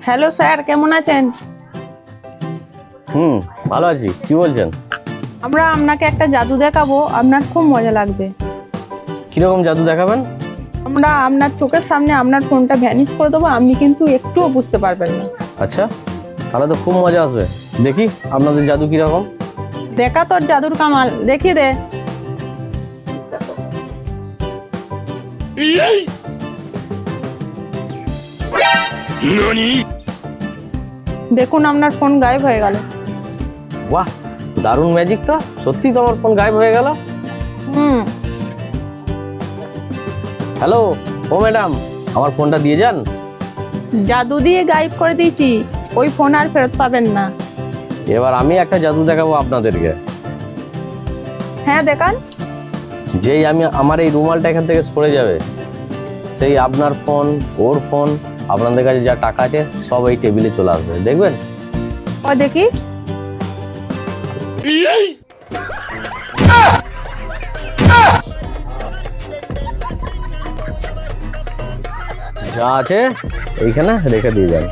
Hello sir, কেমন আছেন? ভালো আছি। কি বলছেন? আমরা আপনাকে একটা জাদু দেখাবো, আপনার খুব মজা লাগবে। কিরকম জাদু দেখাবেন? আমরা আপনার চোখের সামনে আপনার ফোনটা ভ্যানিশ করে দেবো, আপনি কিন্তু একটুও বুঝতে পারবেন না। আচ্ছা, তাহলে তো খুব মজা আসবে। দেখি আপনাদের জাদু কিরকম। দেখা তোর জাদুর কামাল, দেখি দে। দেখুন আপনার ফোন গায়েব হয়ে গেল। বাহ, দারুণ ম্যাজিক তো। সত্যি তো আমার ফোন গায়েব হয়ে গেল। হুম হ্যালো, ও ম্যাডাম, আমার ফোনটা দিয়ে যান। জাদু দিয়ে গায়েব করে দিয়েছি, ওই ফোন আর ফেরত পাবেন না। এবার আমি একটা জাদু দেখাবো আপনাদেরকে। হ্যাঁ দেখান। যেই আমার এই রুমালটা এখান থেকে সরে যাবে, সেই আপনার ফোন, ওর ফোন, আপনাদের কাছে যা টাকা আছে সব এই টেবিলে চলে আসবে, দেখবেন। ও দেখি। যা আছে এইখানে রেখে দিয়ে যান।